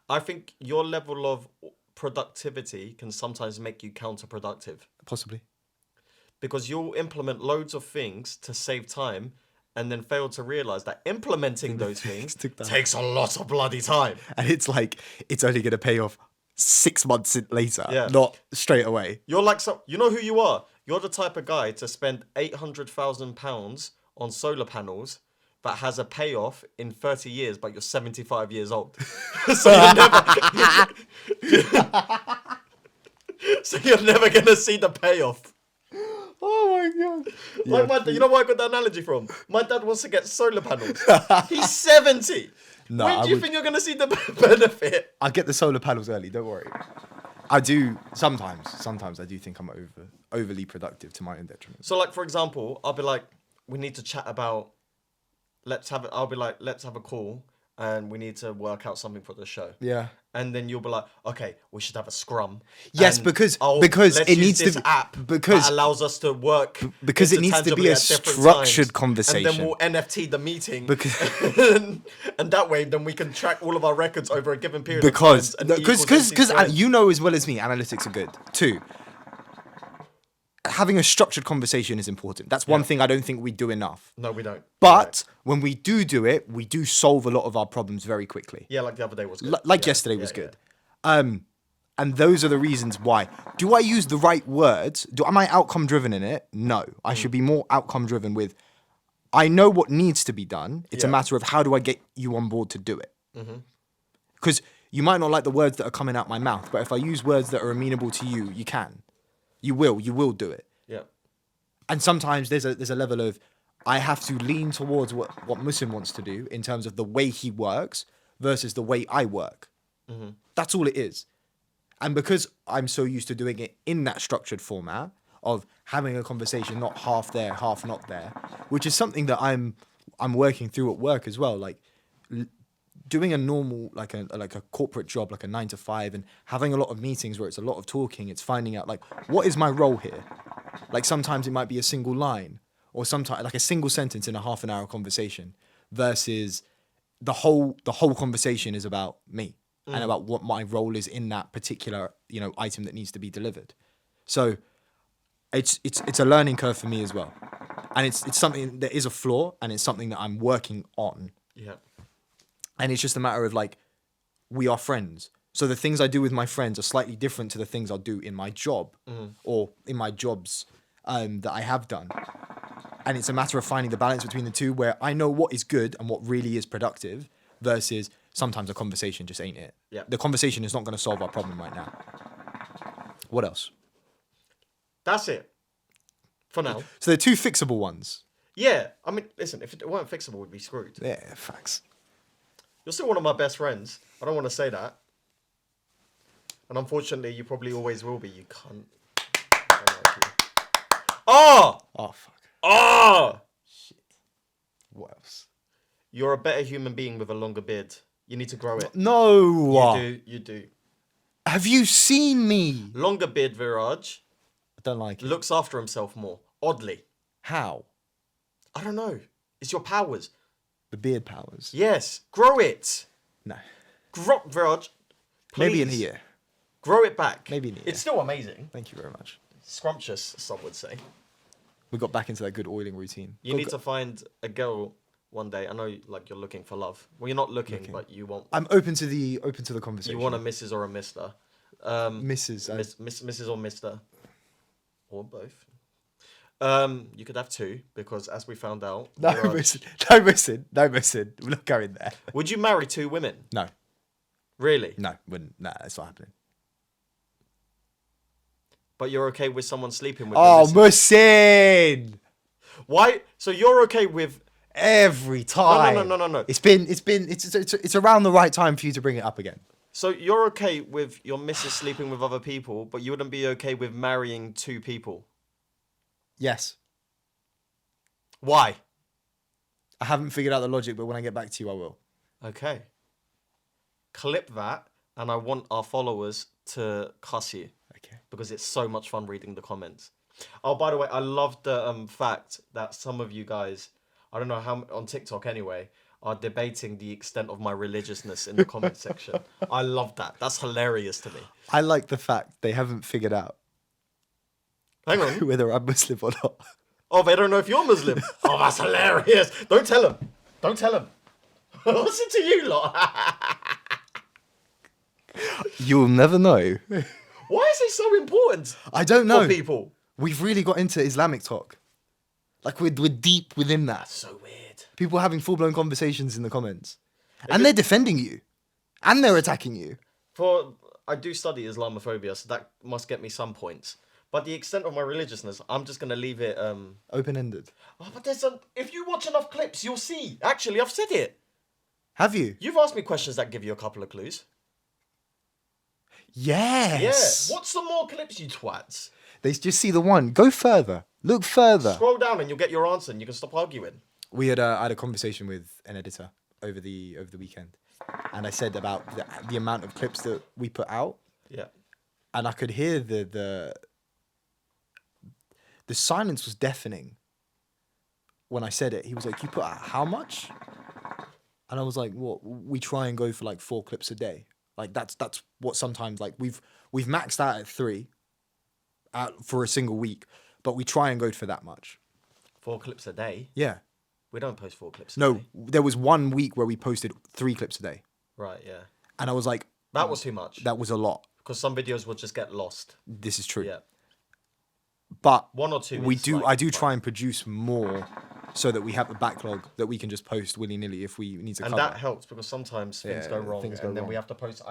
I think your level of productivity can sometimes make you counterproductive. Possibly. Because you'll implement loads of things to save time and then fail to realise that implementing those things takes a lot of bloody time. And it's like, it's only going to pay off 6 months later, Yeah. not straight away. You're like, you know who you are? You're the type of guy to spend £800,000 on solar panels that has a payoff in 30 years, but you're 75 years old. So you're never... so you're never going to see the payoff. Oh my God. Like my dad, you know where I got that analogy from? My dad wants to get solar panels. He's 70. No, when do you think you're going to see the benefit? I get the solar panels early, don't worry. I do, sometimes I do think I'm overly productive to my own detriment. So like, for example, I'll be like, we need to chat about, I'll be like, let's have a call and we need to work out something for the show. Yeah. And then you'll be like, okay, we should have a scrum. Yes, And because let's it use needs this to app because that allows us to work because it needs to be intertangibly a at different structured times. conversation. And then we'll NFT the meeting. Because and that way, then we can track all of our records over a given period because of time. because you know as well as me, analytics are good too. Having a structured conversation is important. That's one thing I don't think we do enough. No, we don't. But when we do it, we do solve a lot of our problems very quickly. Yeah, like the other day was good. Yesterday was good. And those are the reasons why. Do I use the right words? Am I outcome driven in it? No. I should be more outcome driven with, I know what needs to be done. It's a matter of how do I get you on board to do it? Because you might not like the words that are coming out my mouth, but if I use words that are amenable to you, you can. You will do it. Yeah. And sometimes there's a level of I have to lean towards what Muhsin wants to do in terms of the way he works versus the way I work. That's all it is. And because I'm so used to doing it in that structured format of having a conversation not half there, half not there, which is something that I'm working through at work as well. Like doing a normal like a corporate job, like a 9 to 5, and having a lot of meetings where it's a lot of talking. It's finding out like what is my role here. Like sometimes it might be a single line or sometimes like a single sentence in a half an hour conversation versus the whole conversation is about me and about what my role is in that particular, item that needs to be delivered. So it's a learning curve for me as well. And it's something that is a flaw and it's something that I'm working on. Yeah. And it's just a matter of like, we are friends. So the things I do with my friends are slightly different to the things I'll do in my job or in my jobs that I have done. And it's a matter of finding the balance between the two where I know what is good and what really is productive versus sometimes a conversation just ain't it. Yeah. The conversation is not going to solve our problem right now. What else? That's it. For now. So there are two fixable ones. Yeah. I mean, listen, if it weren't fixable, we'd be screwed. Yeah, facts. You're still one of my best friends. I don't want to say that. And unfortunately, you probably always will be, you cunt. I don't like you. Oh! Oh, fuck. Oh! Shit. What else? You're a better human being with a longer beard. You need to grow it. No! You do. Have you seen me? Longer beard, Viraj. I don't like it. Looks after himself more. Oddly. How? I don't know. It's your powers. The beard powers? Yes. Grow it. No. Grow, Viraj. Please. Maybe in a year. Grow it back. Maybe in a year. It's still amazing. Thank you very much. Scrumptious, some would say. We got back into that good oiling routine. You need to find a girl one day. I know, like, you're looking for love. Well, you're not looking. But you want. I'm open to the conversation. You want a Mrs. or a Mister. Mrs. Mrs. or Mister, or both. You could have two because, as we found out, No, listen. We're not going there. Would you marry two women? No, Really? no, wouldn't. Nah, that's not happening. But you're okay with someone sleeping with? Oh, the missus? Muhsin! Why? So you're okay with? Every time. No. It's around the right time for you to bring it up again. So you're okay with your missus sleeping with other people, but you wouldn't be okay with marrying two people? Yes. Why? I haven't figured out the logic, but when I get back to you, I will. Okay. Clip that, and I want our followers to cuss you. Okay. Because it's so much fun reading the comments. Oh, by the way, I love the fact that some of you guys, I don't know how, on TikTok anyway, are debating the extent of my religiousness in the comment section. I love that. That's hilarious to me. I like the fact they haven't figured out Hang on. whether I'm Muslim or not. Oh, they don't know if you're Muslim. Oh, that's hilarious. Don't tell them. Don't tell them. Listen to you lot. You'll never know. Why is it so important I don't know. for people? We've really got into Islamic talk. Like we're deep within that. That's so weird. People having full-blown conversations in the comments. And they're defending you. And they're attacking you. I do study Islamophobia, so that must get me some points. But the extent of my religiousness, I'm just going to leave it... Open-ended. Oh, but if you watch enough clips, you'll see. Actually, I've said it. Have you? You've asked me questions that give you a couple of clues. Yes. Yeah. Watch some more clips, you twats. They just see the one. Go further. Look further. Scroll down and you'll get your answer and you can stop arguing. We had I had a conversation with an editor over the weekend, and I said about the amount of clips that we put out. Yeah. And I could hear the silence was deafening when I said it. He was like, "You put out how much?" And I was like, "What? We try and go for like 4 clips a day. Like that's what sometimes like we've maxed out at 3 for a single week, but we try and go for that much." 4 clips a day? Yeah. We don't post 4 clips a No, day. there was 1 week where we posted 3 clips a day. Right, yeah. And I was like... That was too much. That was a lot. Because some videos will just get lost. This is true. Yeah. But 1 or 2 we is do. like, I do try and produce more so that we have a backlog that we can just post willy-nilly if we need to And cover. that helps because sometimes things go wrong, things go and then we wrong. have to post.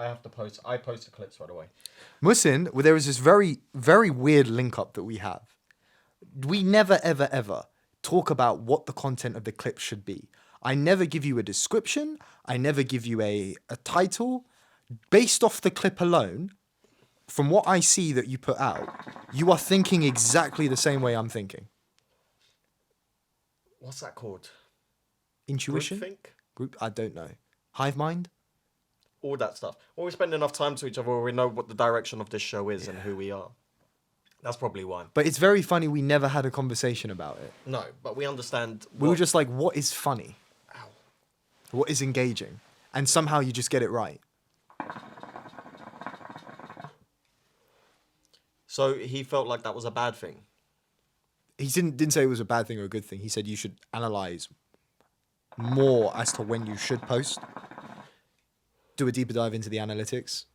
I post the clips right away. Muhsin, well, there is this very, very weird link up that we have. We never, ever, ever talk about what the content of the clip should be. I never give you a description. I never give you a title. Based off the clip alone, from what I see that you put out, you are thinking exactly the same way I'm thinking. What's that called? Intuition? Think? Group? I don't know. Hive mind? All that stuff. Well, we spend enough time to each other where we know what the direction of this show is and who we are. That's probably why. But it's very funny we never had a conversation about it. No, but we understand. We were just like, what is funny? Ow. What is engaging? And somehow you just get it right. So he felt like that was a bad thing. He didn't say it was a bad thing or a good thing. He said you should analyze more as to when you should post. Do a deeper dive into the analytics.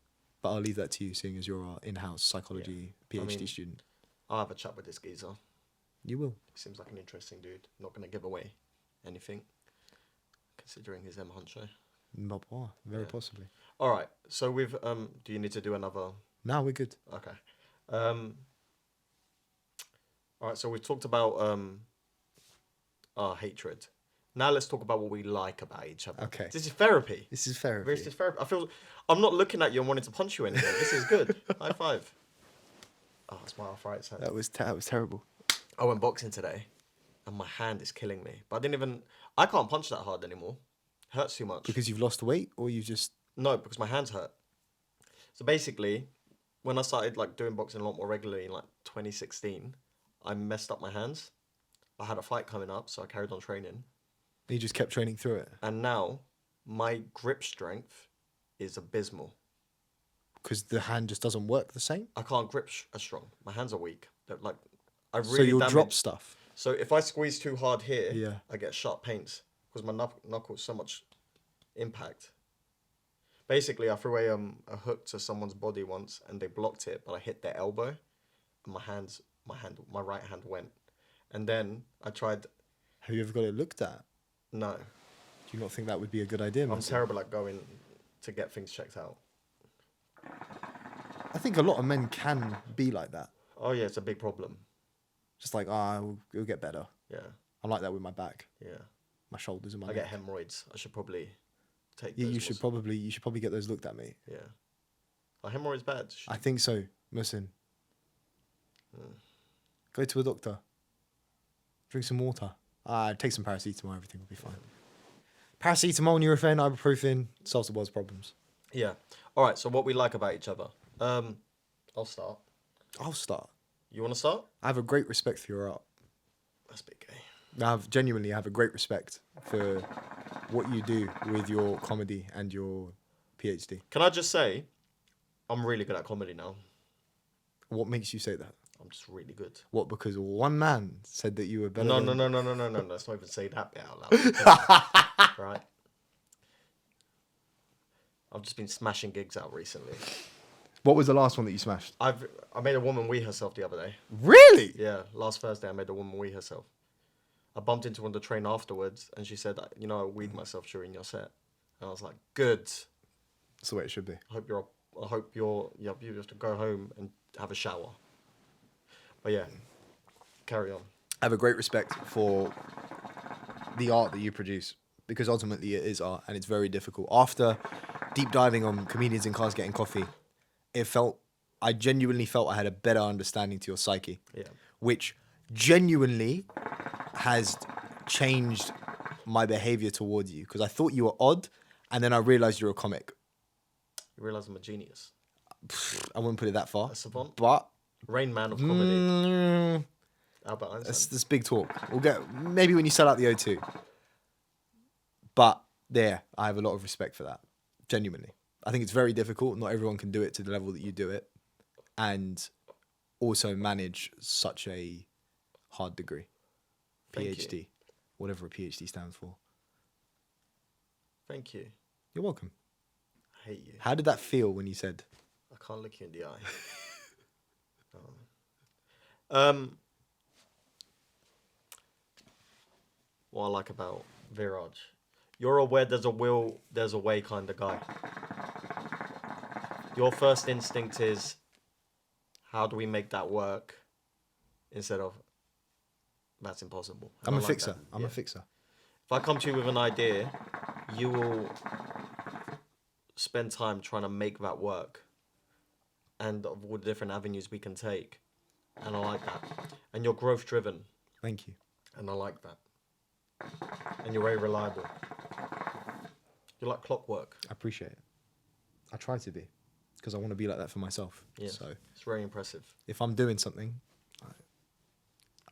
But I'll leave that to you, seeing as you're our in-house psychology PhD student. I'll have a chat with this geezer. You will. He seems like an interesting dude. Not going to give away anything, considering his M Hunt show. Very possibly. All right. So we've. Do you need to do another? No, we're good. Okay. All right. So we've talked about our hatred. Now let's talk about what we like about each other. Okay. This is therapy. This is therapy. This is therapy. I feel. I'm not looking at you and wanting to punch you anymore. This is good. High five. Oh, it's my arthritis. That was terrible. I went boxing today, and my hand is killing me. But I didn't even. I can't punch that hard anymore. Hurts too much. Because you've lost weight, or you just... No, because my hands hurt. So basically, when I started like doing boxing a lot more regularly in like 2016, I messed up my hands. I had a fight coming up, so I carried on training. You just kept training through it. And now my grip strength is abysmal. Because the hand just doesn't work the same? I can't grip as strong. My hands are weak. They're like, I really So you'll damaged. drop stuff. So if I squeeze too hard here, Yeah. I get sharp pains because my knuckles so much impact. Basically, I threw a hook to someone's body once and they blocked it, but I hit their elbow, and my right hand went. And then I tried. Have you ever got it looked at? No, Do you not think that would be a good idea, I'm Muhsin? terrible at going to get things checked out. I think a lot of men can be like that. Oh yeah, it's a big problem. Just like, it'll get better. Yeah, I'm like that with my back, yeah. my shoulders, and my I neck. get hemorrhoids. I should probably take. Yeah, those you should probably get those looked at, mate. Yeah, are hemorrhoids bad? I think so, Muhsin. Hmm. Go to a doctor. Drink some water. Take some paracetamol. Everything will be fine. Paracetamol, Nurofen, ibuprofen solves the world's problems. Yeah. All right. So what we like about each other. I'll start. I'll start. You want to start? I have a great respect for your art. That's a bit gay. I have a great respect for what you do with your comedy and your PhD. Can I just say, I'm really good at comedy now. What makes you say that? I'm just really good. What, because one man said that you were better No. than... Let's not even say that bit out loud. Right? I've just been smashing gigs out recently. What was the last one that you smashed? I made a woman wee herself the other day. Really? Yeah, last Thursday I made a woman wee herself. I bumped into her on the train afterwards, and she said, I weed myself during your set. And I was like, good. That's the way it should be. I hope you have to go home and have a shower. But yeah, carry on. I have a great respect for the art that you produce, because ultimately it is art and it's very difficult. After deep diving on comedians in cars getting coffee, I genuinely felt I had a better understanding to your psyche. Yeah. Which genuinely has changed my behavior towards you, because I thought you were odd and then I realized you're a comic. You realise I'm a genius. I wouldn't put it that far. A savant. But Rain Man of comedy. Albert Einstein. that's big talk. We'll get maybe when you sell out the O2. But there, I have a lot of respect for that. Genuinely. I think it's very difficult. Not everyone can do it to the level that you do it. And also manage such a hard degree. Thank PhD. you. Whatever a PhD stands for. Thank you. You're welcome. I hate you. How did that feel when you said... I can't look you in the eye. what I like about Viraj. You're aware there's a will, there's a way kind of guy. Your first instinct is, how do we make that work? Instead of, that's impossible. And I'm I a like fixer. that. I'm Yeah. a fixer. If I come to you with an idea, you will spend time trying to make that work, and of all the different avenues we can take. And I like that. And you're growth driven, Thank you. and I like that. And you're very reliable. You're like clockwork. I appreciate it. I try to be, because I want to be like that for myself. Yeah. So It's very impressive. if I'm doing something,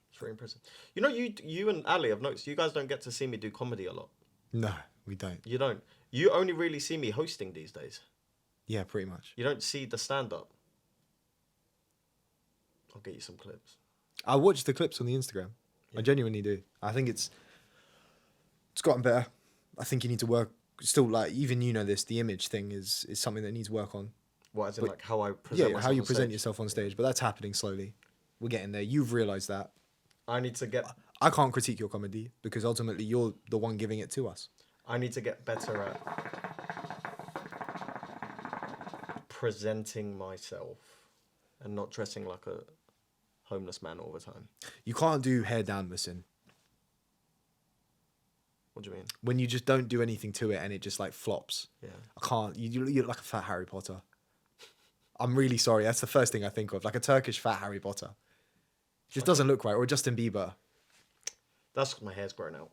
It's very impressive. You know, you and Ali, I've noticed you guys don't get to see me do comedy a lot. no, we don't. You don't. You only really see me hosting these days. Yeah, pretty much. You don't see the stand up. I'll get you some clips. I watch the clips on the Instagram. Yeah. I genuinely do. I think it's gotten better. I think you need to work. Still, like, even you know this, the image thing is something that needs work on. What, as in But- like how I present Yeah, myself how you on present stage? yourself on stage. But that's happening slowly. We're getting there. You've realised that. I need to get I can't critique your comedy because ultimately you're the one giving it to us. better at presenting myself and not dressing like a homeless man all the time. You can't do hair down, Muhsin. What do you mean? When you just don't do anything to it and it just like flops. Yeah. I can't. You look like a fat Harry Potter. I'm really sorry. That's the first thing I think of. Like a Turkish fat Harry Potter. Just doesn't look right. Or Justin Bieber. That's 'cause my hair's growing out.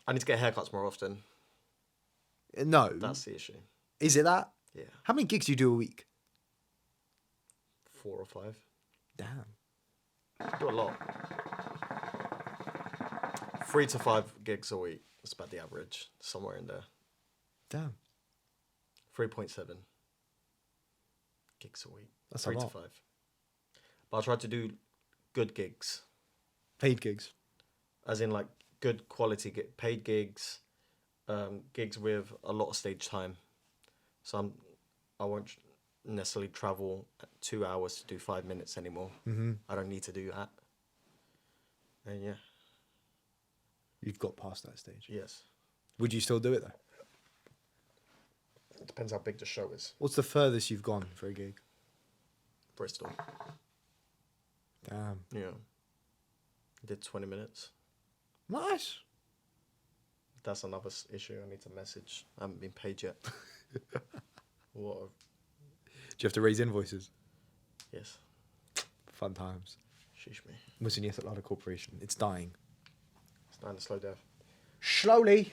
I need to get haircuts more often. No. That's the issue. Is it that? Yeah. How many gigs do you do a week? 4 or 5. Damn. I do a lot. 3 to 5 gigs a week. That's about the average. Somewhere in there. Damn. 3.7 gigs a week. That's a 3 to lot. 5. But I try to do good gigs. Paid gigs. As in like good quality paid gigs, gigs with a lot of stage time. So I won't necessarily travel 2 hours to do 5 minutes anymore. Mm-hmm. I don't need to do that. And yeah, You've got past that stage. yes. Would you still do it though? It depends how big the show is. What's the furthest you've gone for a gig? Bristol. Damn. Yeah. Did 20 minutes. Nice. That's another issue. I need to message. I haven't been paid yet. What? Do you have to raise invoices? Yes. Fun times. Sheesh me. Muhsin Yesilada Corporation. It's dying. It's time to slow down. Slowly.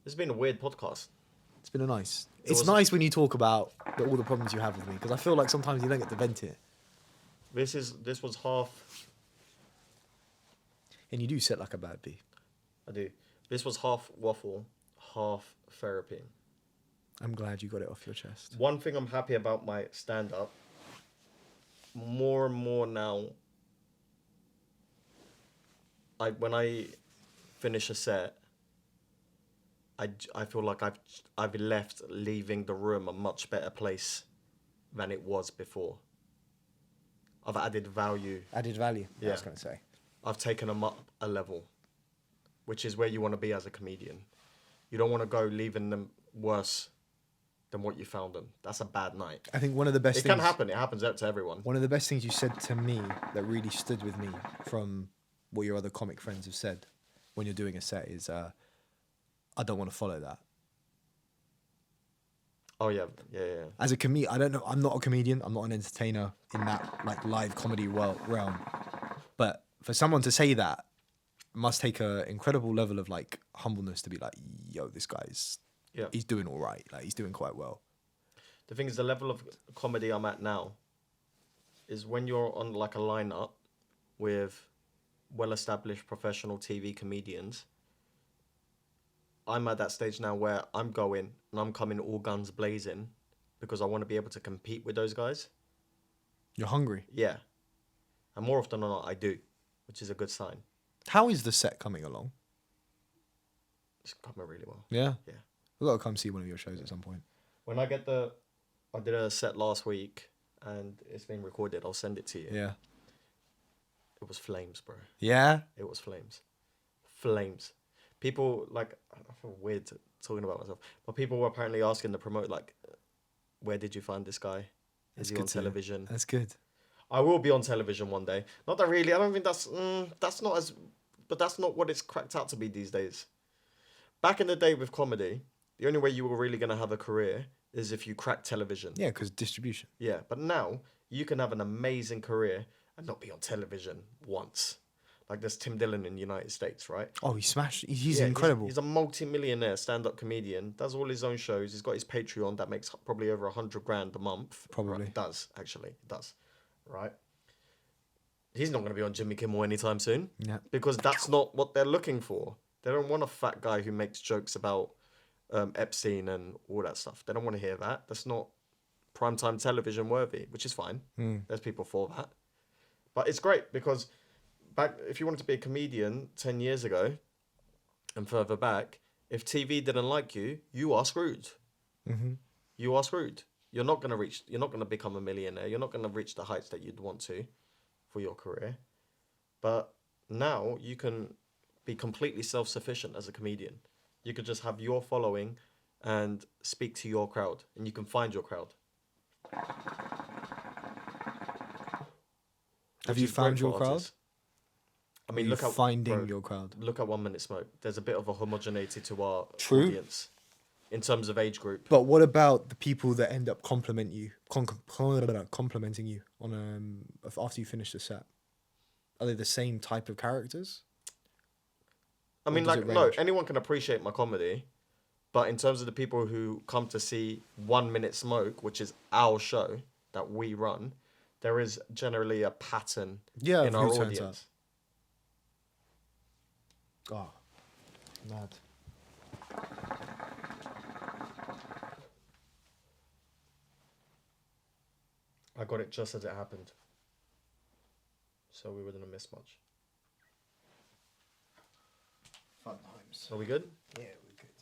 This has been a weird podcast. It's been a nice. It It's was- nice when you talk about all the problems you have with me because I feel like sometimes you don't get to vent it, This was half. and you do sit like a bad bee. I do. This was half waffle, half therapy. I'm glad you got it off your chest. One thing I'm happy about my stand up, more and more now, when I finish a set, I feel like I've left leaving the room a much better place than it was before. I've added value. Added value. I Yeah. was going to say. I've taken them up a level, which is where you want to be as a comedian. You don't want to go leaving them worse than what you found them. That's a bad night. I think one of the best It things. can happen. It happens to everyone. One of the best things you said to me that really stood with me from what your other comic friends have said when you're doing a set is, I don't want to follow that. Oh yeah, yeah. As a I don't know. I'm not a comedian. I'm not an entertainer in that like live comedy realm. But for someone to say that must take an incredible level of like humbleness to be like, yo, this guy's Yeah. he's doing all right. Like he's doing quite well. The thing is, the level of comedy I'm at now is when you're on like a lineup with well-established professional TV comedians. I'm at that stage now where I'm going and I'm coming all guns blazing because I want to be able to compete with those guys. You're hungry. Yeah. And more often than not, I do, which is a good sign. How is the set coming along? It's coming really well. Yeah. Yeah. We've got to come see one of your shows at some point. When I get I did a set last week and it's been recorded. I'll send it to you. Yeah. It was flames, bro. Yeah. It was flames. Flames. people like I feel weird talking about myself, but people were apparently asking the promoter like, where did you find this guy? Is he on television? That's good. I will be on television one day. Not that really. I don't think that's not as, but that's not what it's cracked out to be these days. Back in the day with comedy, the only way you were really gonna have a career is if you crack television. Yeah, because distribution. Yeah, but now you can have an amazing career and not be on television once. Like there's Tim Dillon in the United States, right? Oh, he smashed. He's Yeah, incredible. He's a multi-millionaire stand-up comedian. Does all his own shows. He's got his Patreon that makes probably over 100 grand a month. Probably. Right? It does actually. It does. Right. He's not going to be on Jimmy Kimmel anytime soon. Yeah. Because that's not what they're looking for. They don't want a fat guy who makes jokes about Epstein and all that stuff. They don't want to hear that. That's not primetime television worthy, which is fine. There's people for that. But it's great because back, if you wanted to be a comedian 10 years ago and further back, if TV didn't like you, you are screwed. Mm-hmm. You are screwed. You're not going to become a millionaire. You're not going to reach the heights that you'd want to for your career. But now you can be completely self-sufficient as a comedian. You could just have your following and speak to your crowd, and you can find your crowd. Have you found your crowd? I mean, look at finding your crowd. Look at 1 Minute Smoke. There's a bit of a homogeneity to our True. audience in terms of age group. But what about the people that end up complimenting you on after you finish the set? Are they the same type of characters? I mean, does like, it no, range? anyone can appreciate my comedy, but in terms of the people who come to see 1 Minute Smoke, which is our show that we run, there is generally a pattern Yeah, in of our who turns audience. Oh, mad. I got it just as it happened. So we wouldn't have missed much. Fun times. Are we good? Yeah, we're good.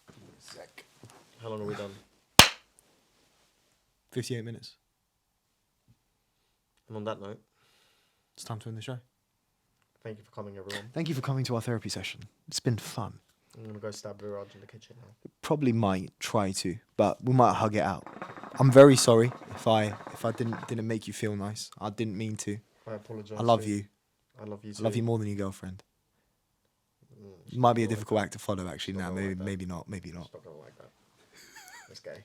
Give me a sec. How long are we done? 58 minutes. And on that note, It's time to end the show. thank you for coming, everyone. Thank you for coming to our therapy session. It's been fun. I'm going to go stab Viraj in the kitchen now. Probably might try to, but we might hug it out. I'm very sorry if I didn't make you feel nice. I didn't mean to. I apologise. I love you. I love you too. I love you more than your girlfriend. It might be a difficult act to follow, actually. Now, maybe not. Maybe not. Stop going like that. That's gay.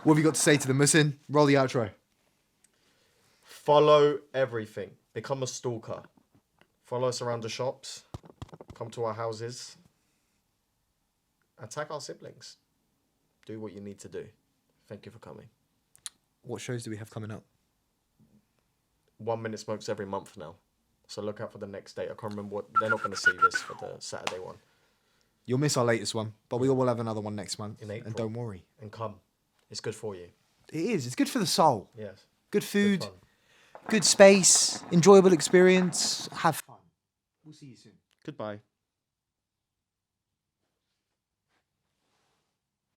What have you got to say to the Muhsin? Roll the outro. Follow everything. Become a stalker. Follow us around the shops. Come to our houses. Attack our siblings. Do what you need to do. Thank you for coming. What shows do we have coming up? 1 Minute Smokes every month now. So look out for the next date. I can't remember what... They're not going to see this for the Saturday one. You'll miss our latest one, but we will have another one next month. In April. And don't worry. And come. It's good for you. It is. It's good for the soul. Yes. Good food. Good fun. Good space. Enjoyable experience. Have fun. We'll see you soon. Goodbye.